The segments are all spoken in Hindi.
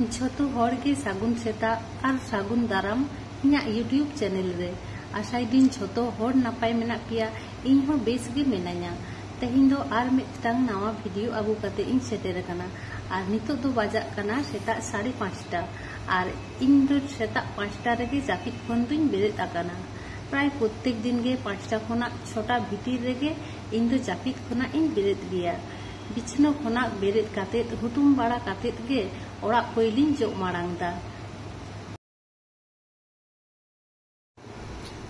झोटो हर के सागुन सेता और सागुन दाराम इना यूट्यूब चैनल रे आशाई दिन झोटो हर नापाय मेना पिया इन हो बेस गे मेनाया तेहिं दो आर मिदटांग नावा भिडियो आगु कते इन सेटेर कना और नितो दो बाजाक कना सेता 5:30 और इन दो सेता 5टा रेगे जापिद खन दुኝ बेरेद आकाना प्राय प्रत्येक दिन गे 5टा खना 6टा भितिर रेगे इन दो जापिद खना इन बेरेद गया बिछनो खना बेरेद कातेत हुटुम बाड़ा कातेत गे ओड़ा पयलिन जोग मारांगदा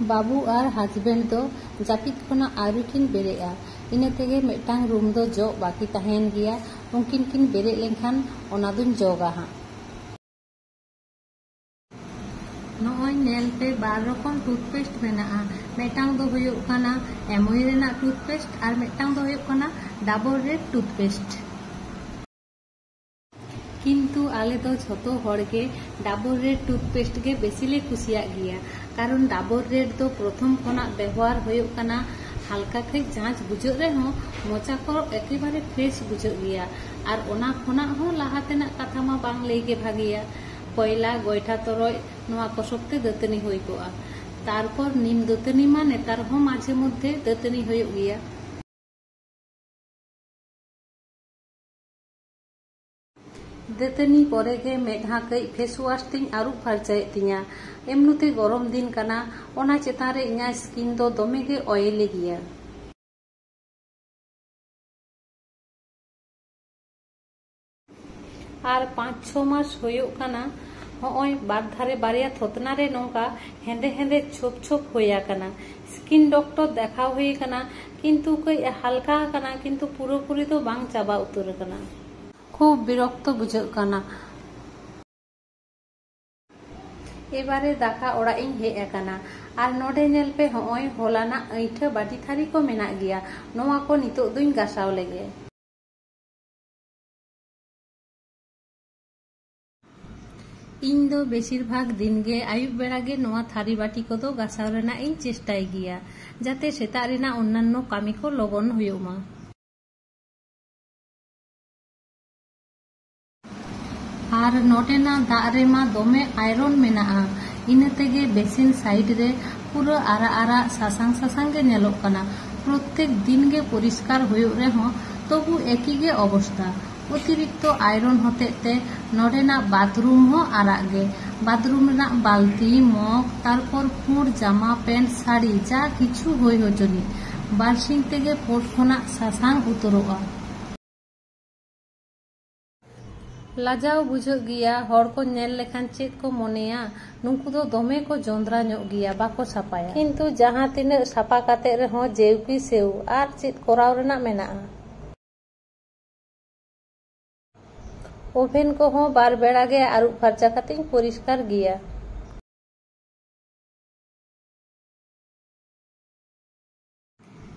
बाबू और हस्बैंड दो जापिद खना आरुकिन बेरेआ इने तेगे मिदटांग रूम दो जोग बाकी तहेन गया उनकिन किन बेरे लेनखान ओना दुñ जोगा हा नॉय नेल पे 12 रकम टूथपेस्ट मेना मिदटांग दो हुयुग काना एमोई रेना टूथपेस्ट और मिदटांग दो हुयुग काना डाबर रेड टूथपेस्ट किंतु आले दो झोटो हर के डाबर रेड टूथपेस्ट गे बेसी ले कुसिया गया कारण डाबर रेड दो प्रथम खना व्यवहार हुयुग काना हल्का के जांच बुझो रे हो मोचा को एकेबारे फ्रेश बुझो गया और ओना खना हो लाहातेना कथा मा बांग लई गे भागिया पयला गयठा तरय नोआ कसबते दातनी होई कोआ तारपर नीम दातनी मा नेतार हो माझे मध्य दातनी होयुग गया दातनी परे गे मेधा कई फेस वाश तिन आरु फारचाए तिया एमनुते गरम दिन काना ओना चेतान रे इना स्किन दो दमे गे ऑयली गया और 5-6 मास होयुग काना होय बार धारे बारिया थोतना रे नोंका हेंदे हेंदे छोप छोप होया काना स्किन डॉक्टर देखा हुई काना किंतु कई हल्का काना किंतु पूरी तो बांग चाबा उतर काना खूब विरक्त बुझाग काना एबारे दाका ओड़ा इन हेज आकाना और नोडे नेल पे होय होलाना ऐठा बाटी थारी को मेना गया नोआ को नितो दुñ गासाव लेगे इन दो बेसिर भाग दिन गे आयुब बेड़ा गे नोआ थारी बाटी को दो गासाव रेना इन चेष्टाय गया जाते सेता रेना अन्नान्य कामी को लगन हुयुमा और नोटेना दाग रे मा दोमे आयरन मेना इने तेगे बेसिन साइड रे पूरा आरा आरा सासांग सासांग गे नेलोग काना प्रत्येक दिन गे परिष्कार हुयुग रे हो तबु एकी गे अवस्था अतिरिक्त आयरन होते नोडेना बाथरूम हो आराग गे बाथरूम रेना बाल्टी मग तारपर पुर जामा पैंट साड़ी जा किछु होय होजनी बारसिंग तेगे पोट खना सासांग उतरोगा लाजाव बुझो गया हर को नेल लेखान चेक को मनेया नुकु दो दमे को जोंद्रा ᱧᱚᱜ गया बाको सापाया किंतु जहां तिने सापा काते रे हो जेवकी सेव आर चेक कोराव रेना मेना ओभेन को हो बार बेड़ा गे आरु फरचा काते परिष्कार गया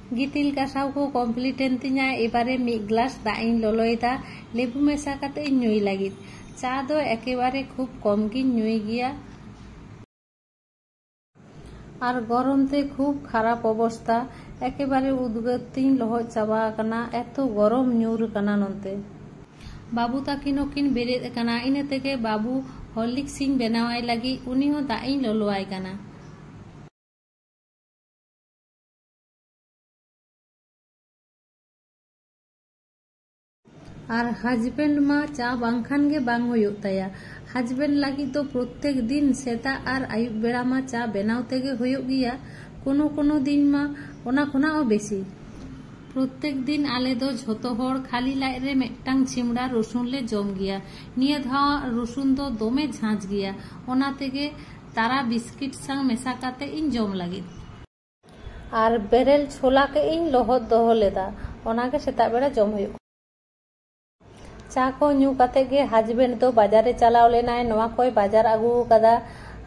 गितिल गासाव को कमप्लीट एन तिया एबारे मिद ग्लास दा इन ललयदा लेबू मेसा काते ᱧᱩᱭ लागिद चा दो एकेबारे खूब कम गिन ᱧᱩᱭ गया और गरम ते खूब खराब अवस्था एकेबारे उद्गार तीन लहज चाबा काना एतो गरम ᱧᱩᱨ काना नोते बाबू ताकिन किन बेरेद काना इने तेगे बाबू हॉर्लिक्स सिंग बनावाय लागी उनी हो दा इन ललवाय काना और हस्बैंड मा चा बांखान गे बांग होयुग ताया हस्बैंड लागी तो प्रत्येक दिन सेता और आयुब बेड़ा मा चा बनाव तेगे होयुग गया कोनो कोनो दिन मा ओना खना ओ बेसी प्रत्येक दिन आले दो झोटो हर खाली लाइट रे मिदटांग छिमड़ा रसुन ले जम गया निया धाव रसुन दो दोमे झांच गया ओना तेगे तारा बिस्किट संग मेसा काते इन जम लागिद और बेरेल छोला के इन लहद दोहो लेदा ओना के सेता बेड़ा जम होयुग चा को ᱧᱩ काते गे हस्बैंड दो बाजार चलाव लेनाय नोआ कोई बाजार आगू कदा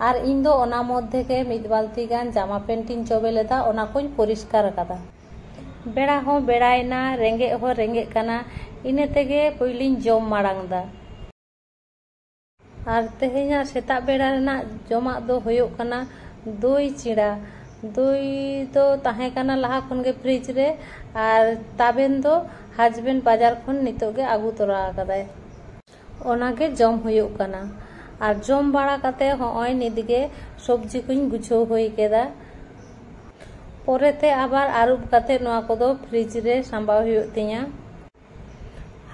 और इन दो ओना मध्य के मिद बाल्टी गान जामा पेंट इन चोबे लेदा ओना कोई परिष्कार कदा बेड़ा हो बेड़ायना रेंगे हो रेंगे काना इने तेगे पयलिन जम मारांगदा और तेहेना सेता बेड़ा रेना जमा दो होयुग काना दई चिड़ा दई दो ताहे काना लाहा खन गे फ्रिज रे और ताबेन दो हस्बैंड बाजार खन नितो गे आगू तोरा आकादाय ᱚᱱᱟᱜᱮ ᱡᱚᱢ ᱦᱩᱭᱩᱜ ᱠᱟᱱᱟ। ᱟᱨ ᱡᱚᱢ ᱵᱟᱲᱟ ᱠᱟᱛᱮ ᱦᱚᱸᱜᱼᱚᱭ ᱱᱤᱛᱜᱮ ᱥᱚᱵᱽᱡᱤ ᱠᱚᱧ ᱜᱩᱪᱷᱟᱹᱣ ᱦᱩᱭ ᱠᱮᱫᱟ। ᱯᱚᱨᱮᱛᱮ ᱟᱵᱟᱨ ᱟᱹᱨᱩᱵ ᱠᱟᱛᱮ ᱱᱚᱣᱟ ᱠᱚᱫᱚ ᱯᱷᱨᱤᱡ ᱨᱮ ᱥᱟᱢᱵᱟᱣ ᱦᱩᱭᱩᱜ ᱛᱤᱧᱟ।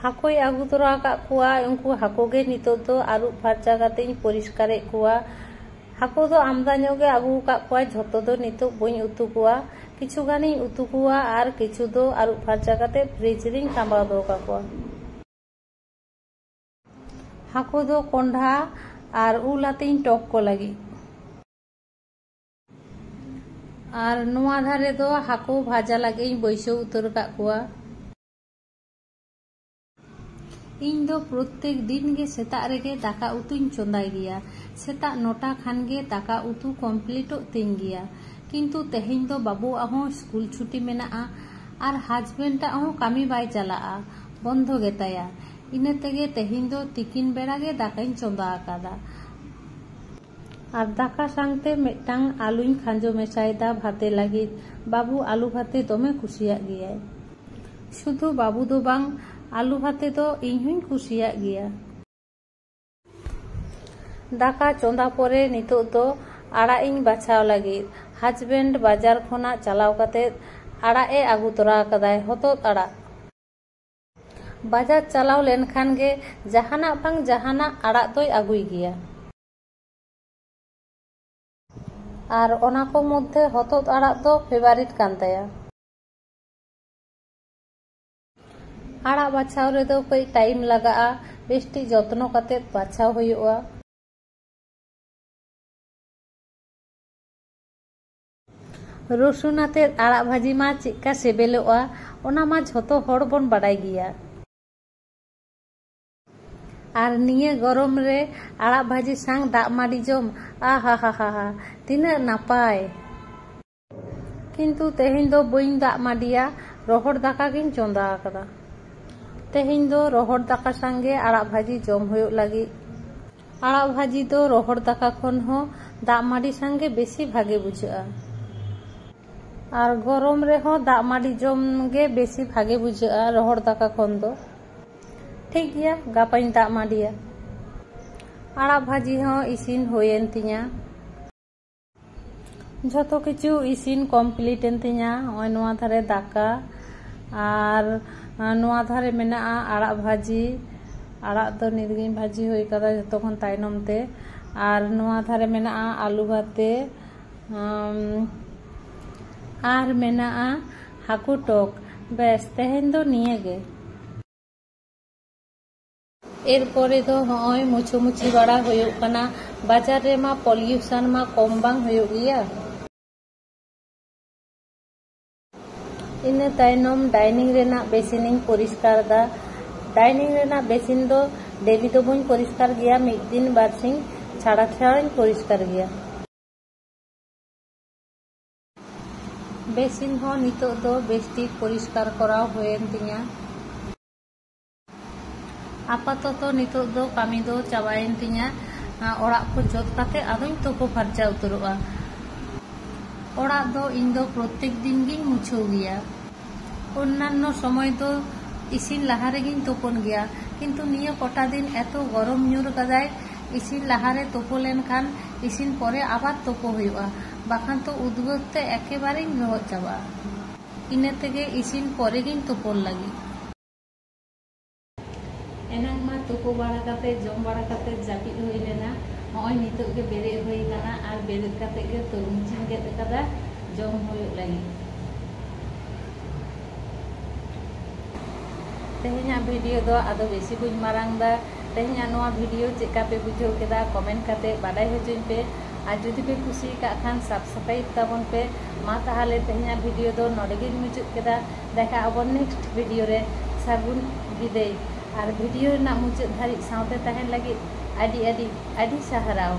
ᱦᱟᱹᱠᱩᱭ ᱟᱹᱜᱩ ᱛᱚᱨᱟ ᱟᱠᱟᱫ ᱠᱚᱣᱟ, ᱩᱱᱠᱩ ᱦᱟᱹᱠᱩ ᱜᱮ ᱱᱤᱛᱚᱜ ᱫᱚ ᱟᱹᱨᱩᱵ ᱯᱷᱟᱨᱪᱟ ᱠᱟᱛᱮᱧ ᱯᱚᱨᱤᱥᱠᱟᱨᱮᱫ ᱠᱚᱣᱟ। ᱦᱟᱹᱠᱩ ᱫᱚ ᱟᱢᱫᱟ ᱧᱚᱜ ᱜᱮ ᱟᱹᱜᱩ ᱟᱠᱟᱫ ᱠᱚᱣᱟ, ᱡᱷᱚᱛᱚ ᱫᱚ ᱱᱤᱛᱚᱜ ᱵᱟᱹᱧ ᱩᱛᱩ ᱠᱚᱣᱟ। ᱠᱤᱪᱷᱩ ᱜᱟᱱᱤᱧ ᱩᱛᱩ ᱠᱚᱣᱟ ᱟᱨ ᱠᱤᱪᱷু ᱫᱚ ᱟᱹᱨᱩᱵ ᱯᱷᱟᱨᱪᱟ ᱠᱟᱛᱮ ᱯᱷᱨᱤᱡ ᱨᱤᱧ ᱥᱟᱢᱵᱟᱣ ᱫᱚᱦᱚ ᱠᱟᱠᱚᱣᱟ। ᱦᱟᱹᱠᱩ ᱫᱚ ᱠᱚᱸᱰᱷᱟ ᱟᱨ ᱩᱞ ᱟᱛᱮᱧ ᱴᱚᱠ ᱠᱚ ᱞᱟᱹᱜᱤᱫ। ᱟᱨ ᱱᱚᱣᱟ ᱫᱷᱟᱨᱮ ᱫᱚ ᱦᱟᱹᱠᱩ ᱵᱷᱟᱡᱟ ᱞᱟᱹᱜᱤᱫ ᱤᱧ ᱵᱟᱹᱭᱥᱟᱹᱣ ᱩᱛᱟᱹᱨ ᱟᱠᱟᱫ ᱠᱚᱣᱟ। ᱤᱧ ᱫᱚ ᱯᱨᱚᱛᱮᱠ ᱫᱤᱱ ᱜᱮ ᱥᱮᱛᱟᱜ ᱨᱮᱜᱮ ᱫᱟᱠᱟ ᱩᱛᱩᱧ ᱪᱚᱸᱫᱟᱭ ᱜᱮᱭᱟ। ᱥᱮᱛᱟᱜ 9টা ᱠᱷᱟᱱ ᱜᱮ ᱫᱟᱠᱟ ᱩᱛᱩ ᱠᱚᱢᱯᱞᱤᱴᱚᱜ ᱛᱤᱧ ᱜᱮᱭᱟ। ᱠᱤᱱᱛᱩ ᱛᱮᱦᱮᱧ ᱫᱚ ᱵᱟᱹᱵᱩᱣᱟᱜ ᱦᱚᱸ ᱥᱠᱩᱞ ᱪᱷᱩᱴᱤ ᱢᱮᱱᱟᱜᱼᱟ ᱟᱨ ᱦᱟᱡᱵᱮᱱᱰᱟᱜ ᱦᱚᱸ ᱠᱟᱹᱢᱤ ᱵᱟᱭ ᱪᱟᱞᱟᱜᱼᱟ, ᱵᱚᱱᱫᱚ ᱜᱮᱛᱟᱭᱟ। ᱤᱱᱟᱹ ᱛᱮᱜᱮ ᱛᱮᱦᱮᱧ ᱫᱚ ᱛᱤᱠᱤᱱ ᱵᱮᱲᱟ ᱜᱮ ᱫᱟᱠᱟᱧ ᱪᱚᱸᱫᱟ ᱟᱠᱟᱫᱟ। ᱟᱨ ᱫᱟᱠᱟ ᱥᱟᱶᱛᱮ ᱢᱤᱫᱴᱟᱝ ᱟᱞᱩᱧ ᱠᱷᱟᱸᱡᱚ ᱢᱮᱥᱟᱭᱮᱫᱟ ᱵᱷᱟᱛᱮ ᱞᱟᱹᱜᱤᱫ। ᱵᱟᱹᱵᱩ ᱟᱞᱩ ᱵᱷᱟᱛᱮ ᱫᱚᱢᱮ ᱠᱩᱥᱤᱭᱟᱜ ᱜᱮᱭᱟᱭ। শুধু বাবু ᱫᱚ ᱵᱟᱝ, আলু ভাতে ᱫᱚ ᱤᱧ ᱦᱚᱧ ᱠᱩᱥᱤᱭᱟᱜ ᱜᱮᱭᱟ। ᱫᱟᱠᱟ ᱪᱚᱸᱫᱟ ᱯᱚᱨᱮ ᱱᱤᱛᱚᱜ ᱫᱚ ᱟᱲᱟᱜ ᱤᱧ ᱵᱟᱪᱷᱟᱣ ᱞᱟᱹᱜᱤᱫ। ᱦᱟᱡᱵᱮᱱᱰ ᱵᱟᱡᱟᱨ ᱠᱷᱚᱱᱟᱜ ᱪᱟᱞᱟᱣ ᱠᱟᱛᱮ ᱟᱲᱟᱜ ᱮ ᱟᱹᱜᱩ ᱛᱚᱨᱟ ᱟᱠᱟᱫᱟᱭ, ᱦᱚᱛᱚᱫ ᱟᱲᱟᱜ। ᱵᱟᱡᱟᱨ ᱪᱟᱞᱟᱣ ᱞᱮᱱᱠᱷᱟᱱ ᱜᱮ ᱡᱟᱦᱟᱱᱟᱜ ᱵᱟᱝ ᱡᱟᱦᱟᱱᱟᱜ ᱟᱲᱟᱜ ᱫᱚᱭ ᱟᱹᱜᱩᱭ ᱜᱮᱭᱟ। ᱟᱨ ᱚᱱᱟ ᱠᱚ ᱢᱚᱫᱽᱫᱷᱮ ᱦᱚᱛᱚᱫ ᱟᱲᱟᱜ ᱫᱚ ᱯᱷᱮᱵᱟᱨᱤᱴ ᱠᱟᱱ ᱛᱟᱭᱟ। আড়াগ বাছাও রেদো কই টাইম লাগাগᱼᱟ, বেশটি যত্ন কাতে বাছাও ᱦᱩᱭᱩᱜᱼᱟ। রসুন আতে আড়াগ ভাজি মা চেকা সেবেলᱚᱜᱼᱟ, ওনা মা ঝᱚᱛᱚ হᱚᱲ ᱵᱚᱱ ᱵᱟᱰᱟᱭ ᱜᱮᱭᱟ। আর নিয়ে গরম রে আড়াগ ভাজি সাং দাগ মাডি জম, আহা তিনাᱹᱜ নাপায়। কিন্তু তেহেᱧ ᱫᱚ ᱵᱟᱹᱧ দাগ মাডিয়া, রহড় দাকা গᱤᱧ চন্দা আকাদা। তেহেᱧ ᱫᱚ রহড় দাকা সঙ্গে আড়াগ ভাজি জম ᱦᱩᱭᱩᱜ ᱞᱟᱹᱜᱤᱫ। আড়াগ ভাজি ᱫᱚ রহড় দাকা ᱠᱷᱚᱱ ᱦᱚᱸ দাগ মাডি সঙ্গে বেশি ভাগে বুঝাᱹᱜᱼᱟ। আর গরম রেᱦᱚᱸ দাগ মাডি জম গে বেশি ভাগে বুঝাᱹᱜᱼᱟ রহড় দাকা ᱠᱷᱚᱱ ᱫᱚ। ᱴᱷᱤᱠ ᱜᱮᱭᱟ, ᱜᱟᱯᱟᱧ দাগ মাডিয়া। আড়াগ ভাজি ᱦᱚᱸ ᱤᱥᱤᱱ ᱦᱩᱭᱮᱱ ᱛᱤᱧᱟ। ᱡᱷᱚᱛᱚ ᱠᱤᱪᱷᱩ ᱤᱥᱤᱱ ᱠᱚᱢᱯᱞᱤᱴ ᱮᱱ ᱛᱤᱧᱟ। ᱱᱚᱜᱼᱚᱭ ᱱᱚᱣᱟ ᱫᱷᱟᱨᱮ ᱫᱟᱠᱟ আর নোয়া ধারে মেনাᱜᱼᱟ আড়াগ ভাজি। আড়াগ ᱫᱚ ᱱᱤᱛᱜᱤᱧ ভাজি ᱦᱩᱭ ᱠᱟᱫᱟ ᱡᱚᱛᱚ ᱠᱷᱚᱱ ᱛᱟᱭᱱᱚᱢ তে। আর নোয়া ধারে মেনাᱜᱼᱟ আলু ভাতে, আর মেনাᱜᱼᱟ হাকু টক। বেশ তেহেᱧ ᱫᱚ ᱱᱤᱭᱟᱹ ᱜᱮ। এরপরে তো হᱚᱜᱼᱚᱭ মুছামুছি বাড়া ᱦᱩᱭᱩᱜ ᱠᱟᱱᱟ। বাজার রে মা পলিউশন মা কম বাং ᱦᱩᱭᱩᱜ ᱜᱮᱭᱟ। ᱤᱱᱟᱹ ᱛᱟᱭᱱᱚᱢ ᱰᱟইᱱᱤᱝ ᱨᱮᱱᱟᱜ ᱵᱮᱥᱤᱱᱤᱧ ᱯᱚᱨᱤষ্কার ᱫᱟ। ডাইনিং রেনাᱜ বেসিন ᱫᱚ ডেলি ᱫᱚ ᱵᱟᱹᱧ ᱯᱚᱨᱤষ্কার ᱜᱮᱭᱟ, ᱢᱤᱫ ᱫᱤᱱ ᱵᱟᱨᱥᱤᱧ ছাড়া ছাড়াᱧ পরিষ্কার গᱮᱭᱟ। বেসিন ᱦᱚᱸ ᱱᱤᱛᱚᱜ ᱫᱚ বেশᱴᱤᱠ পরিষ্কার করাও হয়েন তিᱧᱟ। আপাতত নিতᱚᱜ ᱫᱚ ᱠᱟᱹᱢᱤ ᱫᱚ ᱪᱟᱵᱟᱭᱮᱱ ᱛᱤᱧᱟ। ᱚᱲᱟᱜ ᱠᱚ ᱡᱚᱫ ᱠᱟᱛᱮ ᱟᱫᱚᱧ ᱛᱳᱯᱳ ᱯᱷᱟᱨᱪᱟ ᱩᱛᱟᱹᱨᱚᱜᱼᱟ। ᱚᱲᱟᱜ ᱫᱚ ᱤᱧ ᱫᱚ প্রত্যেক দিন গিᱧ মুছাᱹᱣ গᱮᱭᱟ। অন্যান্য সময় তো ইসিন লাহা রেগিᱧ তোপন গᱮᱭᱟ, কিন্তু নিয়ে কটা দিন এত গরম ᱧᱩᱨ কাদায় ইসিন লাহারে তোপো লেনখান ইসিন পরে আবার তোপো ᱦᱩᱭᱩᱜᱼᱟ, বাখান তো উদ্গত তে একেবারেই লহᱚᱫ চাবাᱜᱼᱟ। ইনা থেকে ইসিন পরে গিᱧ তোপোন লাগি। এনাং মা তোপো বাড়া কাতে জম বাড়া কাতে জাপিদ হই লেনা। নয় নিতোগ গে বেরেদ হই কানা, আর বেরেদ কাতে গে তরমুজিñ গেদ কাদা জম ᱦᱩᱭᱩᱜ ᱞᱟᱹᱜᱤᱫ। তেহেᱧᱟᱜ ভিডিও ᱫᱚ ᱟᱫᱚ বেশি ᱵᱟᱹᱧ ᱢᱟᱨᱟᱝ ᱫᱟ। তেহেᱧᱟᱜ ᱱᱚᱣᱟ ভিডিও ᱪᱮᱫᱠᱟ ᱯᱮ ᱵᱩᱡᱷᱟᱹᱣ ᱠᱮᱫᱟ কমেন্ট ᱠᱟᱛᱮ ᱵᱟᱰᱟᱭ ᱦᱚᱪᱚᱧ ᱯᱮ। আর যদি পে কুসি কাগ খান সাবস্ক্রাইব তাবন পে। মা তাহলে তেহেᱧᱟᱜ ভিডিও ᱫᱚ ᱱᱚᱰᱮ ᱜᱤᱧ ᱢᱩᱪᱟᱹᱫ ᱠᱮᱫᱟ। দেখা আবার নেক্সট ভিডিও রে। সাগুন বিদায়। আর ভিডিও ᱨᱮᱱᱟᱜ ᱢᱩᱪᱟᱹᱫ ᱫᱷᱟᱹᱨᱤᱡ ᱥᱟᱶᱛᱮ ᱛᱟᱦᱮᱱ ᱞᱟᱹᱜᱤᱫ ᱟᱹᱰᱤ ᱥᱟᱨᱦᱟᱣ।